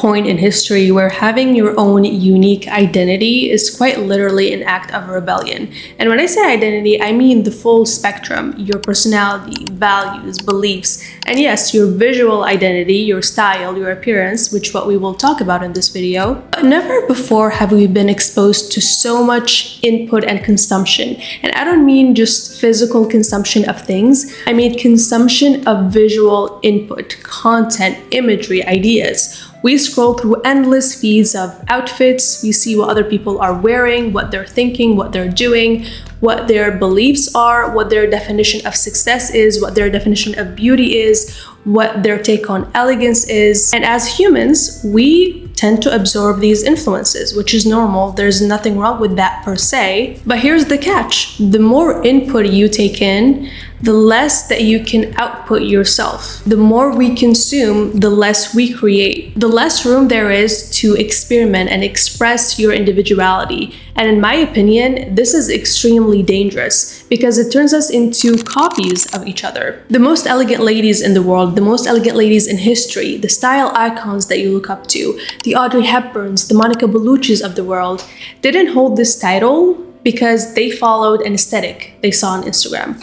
point in history where having your own unique identity is quite literally an act of rebellion. And when I say identity, I mean the full spectrum: your personality, values, beliefs, and yes, your visual identity, your style, your appearance, which what we will talk about in this video. But never before have we been exposed to so much input and consumption. And I don't mean just physical consumption of things, I mean consumption of visual input, content, imagery, ideas. We scroll through endless feeds of outfits, we see what other people are wearing, what they're thinking, what they're doing, what their beliefs are, what their definition of success is, what their definition of beauty is, what their take on elegance is. And as humans, we tend to absorb these influences, which is normal. There's nothing wrong with that per se. But here's the catch. The more input you take in, the less that you can output yourself. The more we consume, the less we create. The less room there is to experiment and express your individuality. And in my opinion, this is extremely dangerous because it turns us into copies of each other. The most elegant ladies in the world, the most elegant ladies in history, the style icons that you look up to, the Audrey Hepburns, the Monica Bellucci's of the world, didn't hold this title because they followed an aesthetic they saw on Instagram.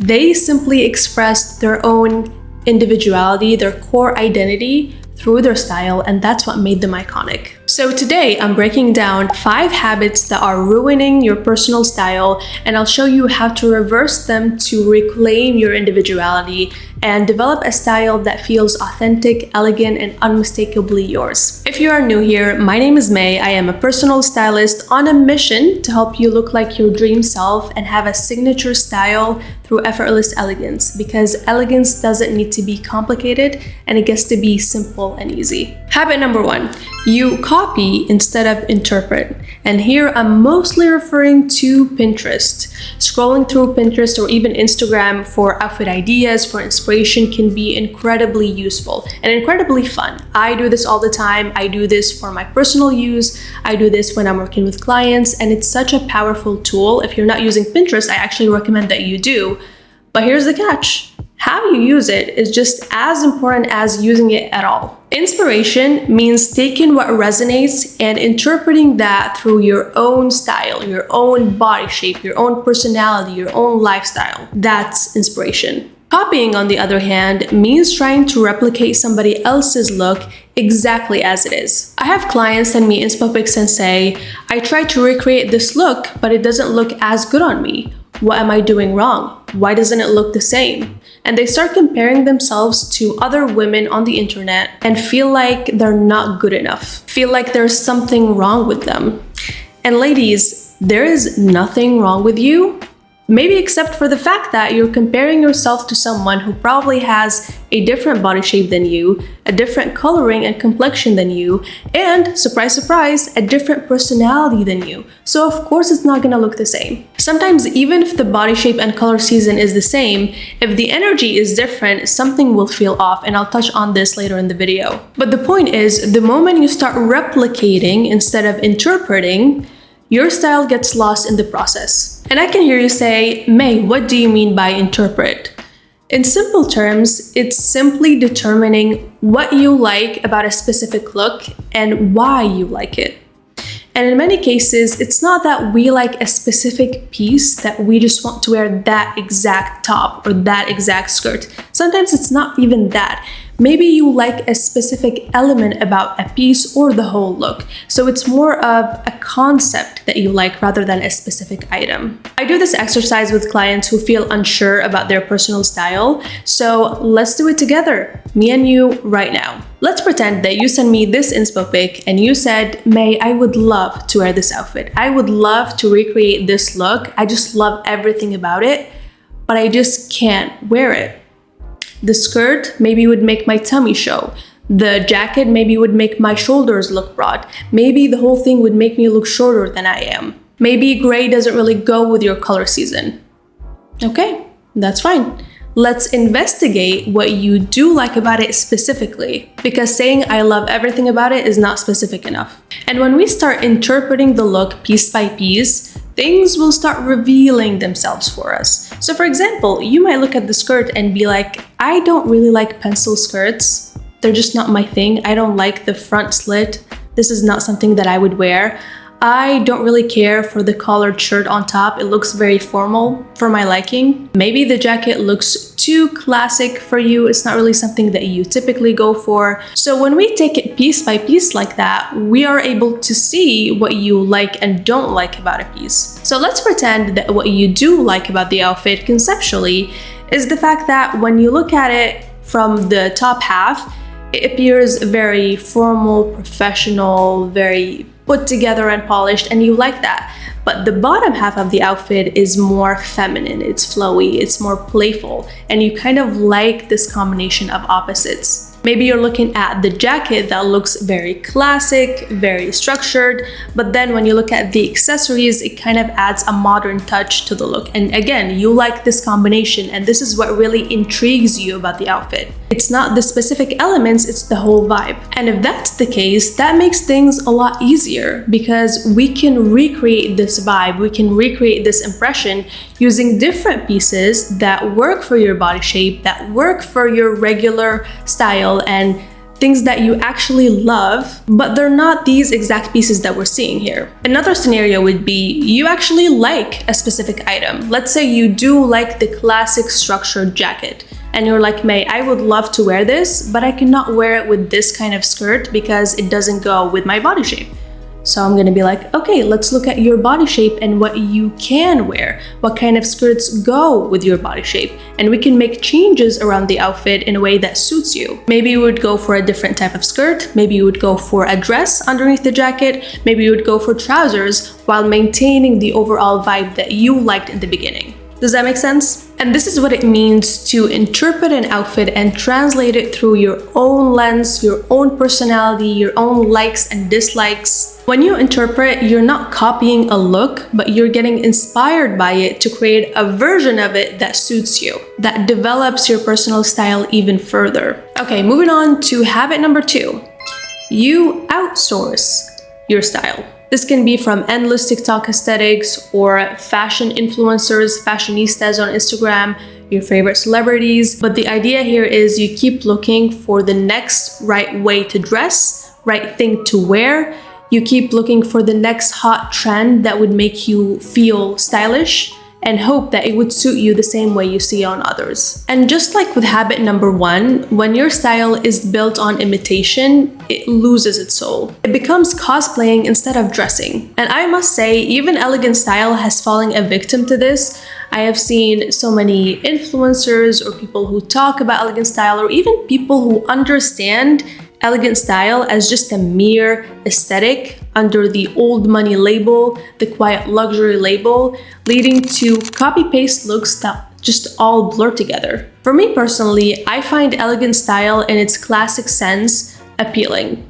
They simply expressed their own individuality, their core identity through their style, and that's what made them iconic. So today I'm breaking down 5 habits that are ruining your personal style, and I'll show you how to reverse them to reclaim your individuality and develop a style that feels authentic, elegant, and unmistakably yours. If you are new here, my name is May. I am a personal stylist on a mission to help you look like your dream self and have a signature style through effortless elegance, because elegance doesn't need to be complicated and it gets to be simple and easy. Habit number 1, you copy instead of interpret. And here I'm mostly referring to Pinterest. Scrolling through Pinterest or even Instagram for outfit ideas, for inspiration can be incredibly useful and incredibly fun. I do this all the time. I do this for my personal use. I do this when I'm working with clients, and it's such a powerful tool. If you're not using Pinterest, I actually recommend that you do. But here's the catch. How you use it is just as important as using it at all. Inspiration means taking what resonates and interpreting that through your own style, your own body shape, your own personality, your own lifestyle. That's inspiration. Copying, on the other hand, means trying to replicate somebody else's look exactly as it is. I have clients send me inspo pics and say, I tried to recreate this look, but it doesn't look as good on me. What am I doing wrong? Why doesn't it look the same? And they start comparing themselves to other women on the internet and feel like they're not good enough, feel like there's something wrong with them. And ladies, there is nothing wrong with you. Maybe except for the fact that you're comparing yourself to someone who probably has a different body shape than you, a different coloring and complexion than you, and, surprise, surprise, a different personality than you. So of course it's not gonna look the same. Sometimes even if the body shape and color season is the same, if the energy is different, something will feel off, and I'll touch on this later in the video. But the point is, the moment you start replicating instead of interpreting, your style gets lost in the process. And I can hear you say, May, what do you mean by interpret? In simple terms, it's simply determining what you like about a specific look and why you like it. And in many cases, it's not that we like a specific piece, that we just want to wear that exact top or that exact skirt. Sometimes it's not even that. Maybe you like a specific element about a piece or the whole look. So it's more of a concept that you like rather than a specific item. I do this exercise with clients who feel unsure about their personal style. So let's do it together, me and you right now. Let's pretend that you sent me this inspo pic and you said, May, I would love to wear this outfit. I would love to recreate this look. I just love everything about it, but I just can't wear it. The skirt maybe would make my tummy show. The jacket maybe would make my shoulders look broad. Maybe the whole thing would make me look shorter than I am. Maybe gray doesn't really go with your color season. Okay, that's fine. Let's investigate what you do like about it specifically, because saying I love everything about it is not specific enough. And when we start interpreting the look piece by piece, things will start revealing themselves for us. So for example, you might look at the skirt and be like, I don't really like pencil skirts. They're just not my thing. I don't like the front slit. This is not something that I would wear. I don't really care for the collared shirt on top. It looks very formal for my liking. Maybe the jacket looks too classic for you. It's not really something that you typically go for. So when we take it piece by piece like that, we are able to see what you like and don't like about a piece. So let's pretend that what you do like about the outfit conceptually is the fact that when you look at it from the top half, it appears very formal, professional, very put together and polished, and you like that. But the bottom half of the outfit is more feminine, it's flowy, it's more playful, and you kind of like this combination of opposites. Maybe you're looking at the jacket that looks very classic, very structured, but then when you look at the accessories, it kind of adds a modern touch to the look. And again, you like this combination, and this is what really intrigues you about the outfit. It's not the specific elements, it's the whole vibe. And if that's the case, that makes things a lot easier because we can recreate this vibe, we can recreate this impression using different pieces that work for your body shape, that work for your regular style, and things that you actually love, but they're not these exact pieces that we're seeing here. Another scenario would be you actually like a specific item. Let's say you do like the classic structured jacket, and you're like, May, I would love to wear this, but I cannot wear it with this kind of skirt because it doesn't go with my body shape. So I'm gonna be like, okay, let's look at your body shape and what you can wear. What kind of skirts go with your body shape? And we can make changes around the outfit in a way that suits you. Maybe you would go for a different type of skirt. Maybe you would go for a dress underneath the jacket. Maybe you would go for trousers while maintaining the overall vibe that you liked in the beginning. Does that make sense? And this is what it means to interpret an outfit and translate it through your own lens, your own personality, your own likes and dislikes. When you interpret, you're not copying a look, but you're getting inspired by it to create a version of it that suits you, that develops your personal style even further. Okay, moving on to habit number 2. You outsource your style. This can be from endless TikTok aesthetics or fashion influencers, fashionistas on Instagram, your favorite celebrities. But the idea here is you keep looking for the next right way to dress, right thing to wear. You keep looking for the next hot trend that would make you feel stylish and hope that it would suit you the same way you see on others. And just like with habit number 1, when your style is built on imitation, it loses its soul. It becomes cosplaying instead of dressing. And I must say, even elegant style has fallen a victim to this. I have seen so many influencers or people who talk about elegant style, or even people who understand elegant style as just a mere aesthetic under the old money label, the quiet luxury label, leading to copy-paste looks that just all blur together. For me personally, I find elegant style in its classic sense appealing.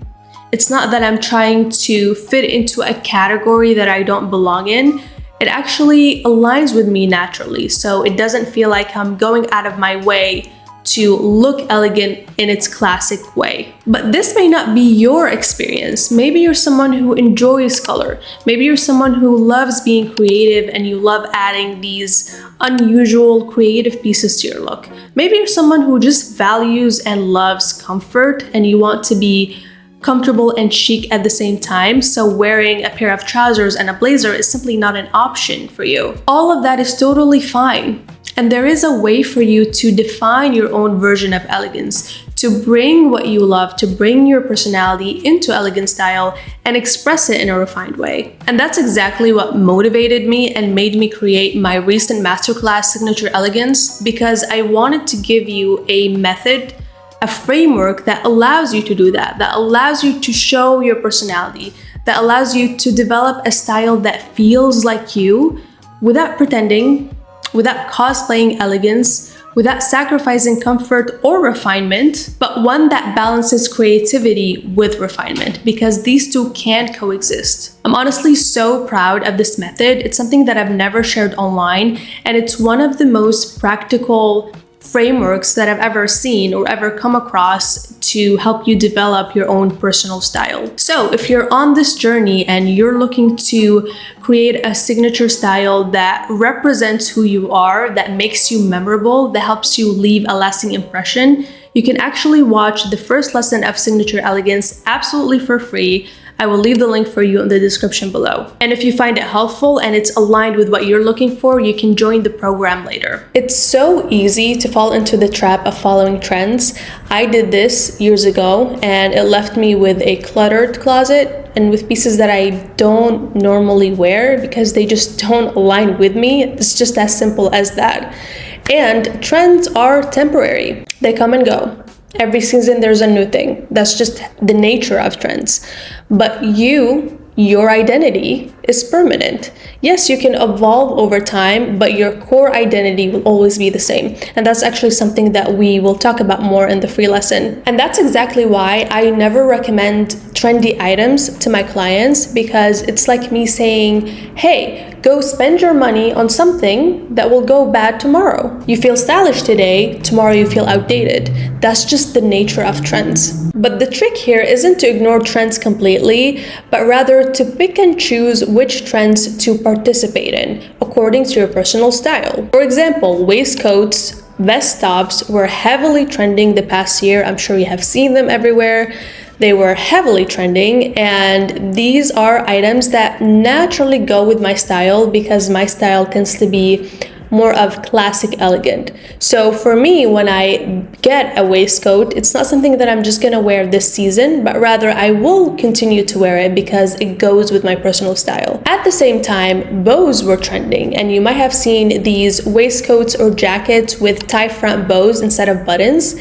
It's not that I'm trying to fit into a category that I don't belong in. It actually aligns with me naturally, so it doesn't feel like I'm going out of my way to look elegant in its classic way. But this may not be your experience. Maybe you're someone who enjoys color. Maybe you're someone who loves being creative and you love adding these unusual creative pieces to your look. Maybe you're someone who just values and loves comfort and you want to be comfortable and chic at the same time, so wearing a pair of trousers and a blazer is simply not an option for you. All of that is totally fine. And there is a way for you to define your own version of elegance, to bring what you love, to bring your personality into elegant style and express it in a refined way. And that's exactly what motivated me and made me create my recent masterclass, Signature Elegance, because I wanted to give you a method, a framework that allows you to do that allows you to show your personality, that allows you to develop a style that feels like you without pretending, without cosplaying elegance, without sacrificing comfort or refinement, but one that balances creativity with refinement, because these two can coexist. I'm honestly so proud of this method. It's something that I've never shared online, and it's one of the most practical frameworks that I've ever seen or ever come across to help you develop your own personal style. So if you're on this journey and you're looking to create a signature style that represents who you are, that makes you memorable, that helps you leave a lasting impression, you can actually watch the first lesson of Signature Elegance absolutely for free. I will leave the link for you in the description below. And if you find it helpful and it's aligned with what you're looking for, you can join the program later. It's so easy to fall into the trap of following trends. I did this years ago and it left me with a cluttered closet and with pieces that I don't normally wear because they just don't align with me. It's just as simple as that. And trends are temporary. They come and go. Every season there's a new thing. That's just the nature of trends. But your identity is permanent. Yes, you can evolve over time, but your core identity will always be the same. And that's actually something that we will talk about more in the free lesson. And that's exactly why I never recommend trendy items to my clients, because it's like me saying, hey, go spend your money on something that will go bad tomorrow. You feel stylish today, tomorrow you feel outdated. That's just the nature of trends. But the trick here isn't to ignore trends completely, but rather to pick and choose which trends to participate in according to your personal style. For example, waistcoats, vest tops were heavily trending the past year. I'm sure you have seen them everywhere. They were heavily trending, and these are items that naturally go with my style because my style tends to be more of classic elegant. So for me, when I get a waistcoat, it's not something that I'm just gonna wear this season, but rather I will continue to wear it because it goes with my personal style. At the same time, bows were trending, and you might have seen these waistcoats or jackets with tie front bows instead of buttons.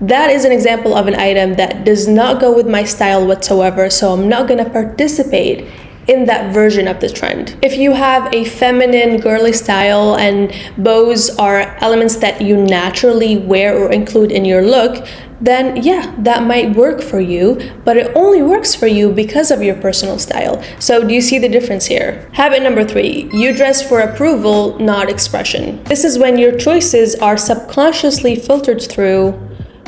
That is an example of an item that does not go with my style whatsoever, so I'm not gonna participate in that version of the trend. If you have a feminine, girly style and bows are elements that you naturally wear or include in your look, then yeah, that might work for you, but it only works for you because of your personal style. So do you see the difference here? Habit number 3, you dress for approval, not expression. This is when your choices are subconsciously filtered through,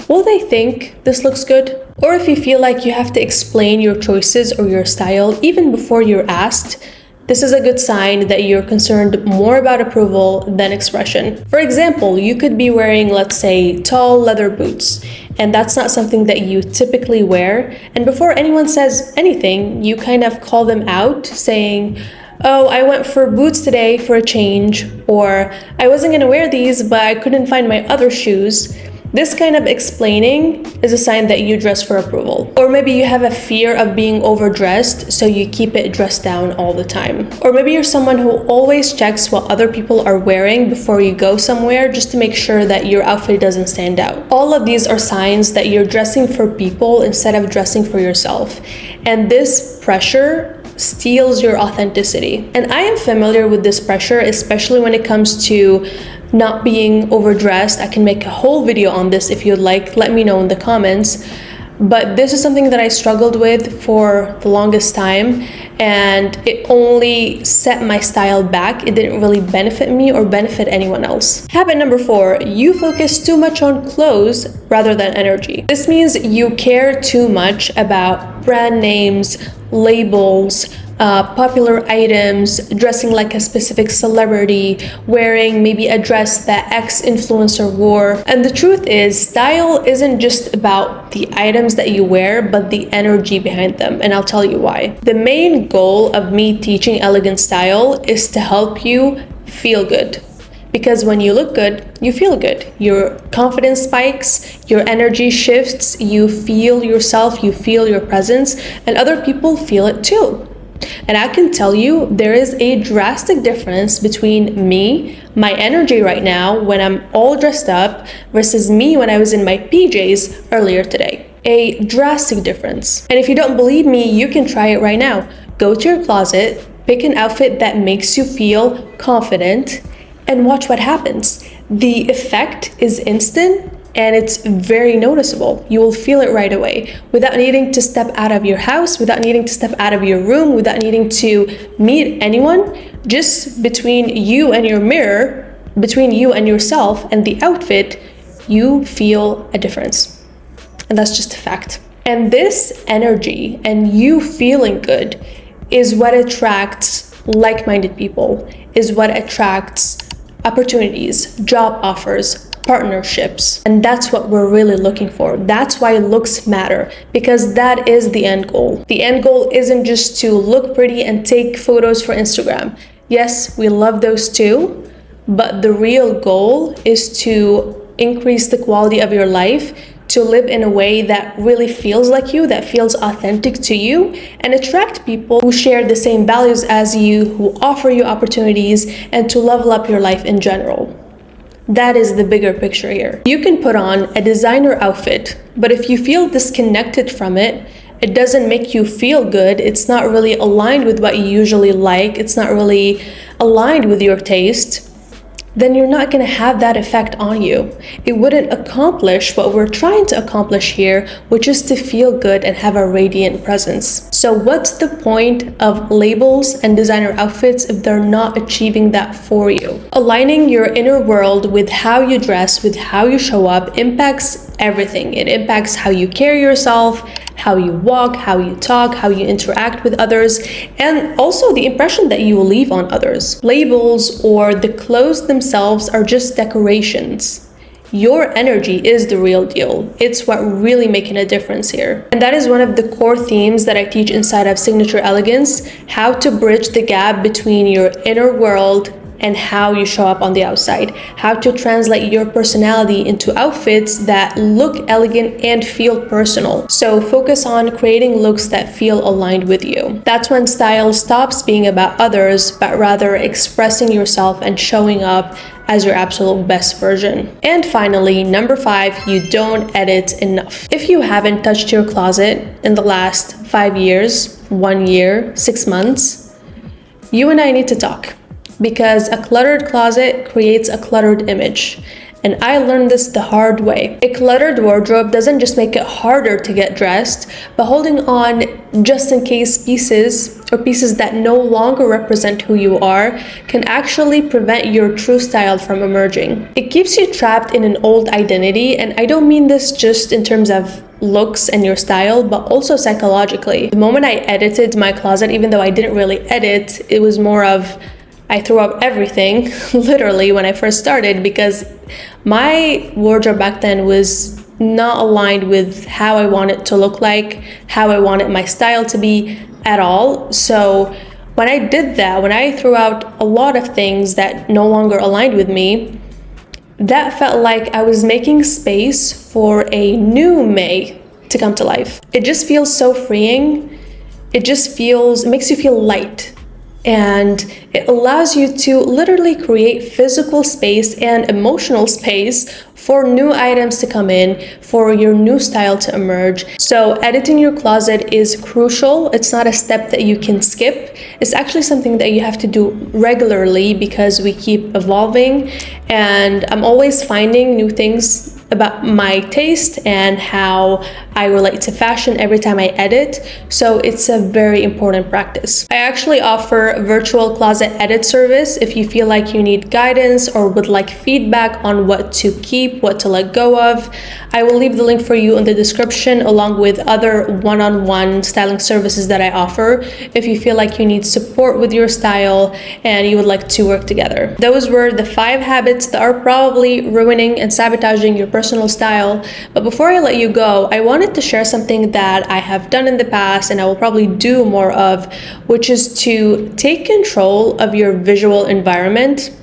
will they think this looks good? Or if you feel like you have to explain your choices or your style even before you're asked, this is a good sign that you're concerned more about approval than expression. For example, you could be wearing, let's say, tall leather boots, and that's not something that you typically wear. And before anyone says anything, you kind of call them out saying, oh, I went for boots today for a change, or I wasn't gonna wear these, but I couldn't find my other shoes. This kind of explaining is a sign that you dress for approval. Or maybe you have a fear of being overdressed, so you keep it dressed down all the time. Or maybe you're someone who always checks what other people are wearing before you go somewhere just to make sure that your outfit doesn't stand out. All of these are signs that you're dressing for people instead of dressing for yourself. And this pressure steals your authenticity. And I am familiar with this pressure, especially when it comes to not being overdressed. I can make a whole video on this if you'd like, let me know in the comments. But this is something that I struggled with for the longest time, and it only set my style back. It didn't really benefit me or benefit anyone else. Habit number 4, you focus too much on clothes rather than energy. This means you care too much about brand names, labels, popular items, dressing like a specific celebrity, wearing maybe a dress that X influencer wore. And the truth is, style isn't just about the items that you wear, but the energy behind them. And I'll tell you why. The main goal of me teaching elegant style is to help you feel good. Because when you look good, you feel good. Your confidence spikes, your energy shifts, you feel yourself, you feel your presence, and other people feel it too. And I can tell you there is a drastic difference between me, my energy right now when I'm all dressed up, versus me when I was in my PJs earlier today. A drastic difference. And if you don't believe me, you can try it right now. Go to your closet, pick an outfit that makes you feel confident, and watch what happens. The effect is instant, and it's very noticeable. You will feel it right away without needing to step out of your house, without needing to step out of your room, without needing to meet anyone. Just between you and your mirror, between you and yourself and the outfit, you feel a difference. And that's just a fact. And this energy and you feeling good is what attracts like-minded people, is what attracts opportunities, job offers, partnerships. And that's what we're really looking for. That's why looks matter, because that is the end goal. The end goal isn't just to look pretty and take photos for Instagram. Yes, we love those too, but the real goal is to increase the quality of your life, to live in a way that really feels like you, that feels authentic to you, and attract people who share the same values as you, who offer you opportunities, and to level up your life in general. That is the bigger picture here. You can put on a designer outfit, but if you feel disconnected from it, it doesn't make you feel good, it's not really aligned with what you usually like, it's not really aligned with your taste, then you're not going to have that effect on you. It wouldn't accomplish what we're trying to accomplish here, which is to feel good and have a radiant presence. So what's the point of labels and designer outfits if they're not achieving that for you? Aligning your inner world with how you dress, with how you show up, impacts everything. It impacts how you carry yourself, how you walk, how you talk, how you interact with others, and also the impression that you leave on others. Labels or the clothes themselves are just decorations. Your energy is the real deal. It's what really making a difference here. And that is one of the core themes that I teach inside of Signature Elegance, how to bridge the gap between your inner world and how you show up on the outside, how to translate your personality into outfits that look elegant and feel personal. So focus on creating looks that feel aligned with you. That's when style stops being about others, but rather expressing yourself and showing up as your absolute best version. And finally, number 5, you don't edit enough. If you haven't touched your closet in the last 5 years, 1 year, 6 months, you and I need to talk. Because a cluttered closet creates a cluttered image. And I learned this the hard way. A cluttered wardrobe doesn't just make it harder to get dressed, but holding on just in case pieces or pieces that no longer represent who you are can actually prevent your true style from emerging. It keeps you trapped in an old identity, and I don't mean this just in terms of looks and your style, but also psychologically. The moment I edited my closet, even though I didn't really edit, it was more of I threw out everything, literally, when I first started, because my wardrobe back then was not aligned with how I want it to look like, how I wanted my style to be at all. So when I did that, when I threw out a lot of things that no longer aligned with me, that felt like I was making space for a new May to come to life. It just feels so freeing. It makes you feel light. And it allows you to literally create physical space and emotional space for new items to come in, for your new style to emerge. So editing your closet is crucial. It's not a step that you can skip. It's actually something that you have to do regularly because we keep evolving, and I'm always finding new things about my taste and how I relate to fashion every time I edit. So it's a very important practice. I actually offer a virtual closet edit service if you feel like you need guidance or would like feedback on what to keep, what to let go of. I will leave the link for you in the description, along with other one-on-one styling services that I offer if you feel like you need support with your style and you would like to work together. Those were the 5 habits that are probably ruining and sabotaging your personal style. But before I let you go, I wanted to share something that I have done in the past and I will probably do more of, which is to take control of your visual environment,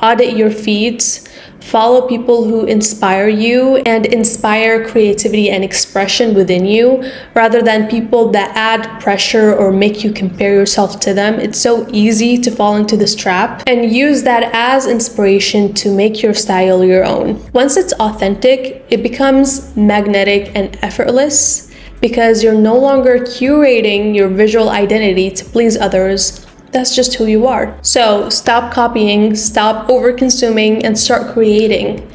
audit your feeds, follow people who inspire you and inspire creativity and expression within you, rather than people that add pressure or make you compare yourself to them. It's so easy to fall into this trap, and use that as inspiration to make your style your own. Once it's authentic, it becomes magnetic and effortless because you're no longer curating your visual identity to please others. That's just who you are. So stop copying, stop over-consuming, and start creating.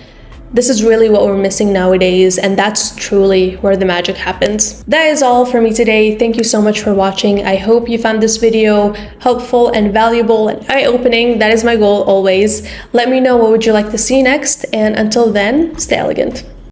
This is really what we're missing nowadays, and that's truly where the magic happens. That is all for me today. Thank you so much for watching. I hope you found this video helpful and valuable and eye-opening. That is my goal always. Let me know what would you like to see next, and until then, stay elegant.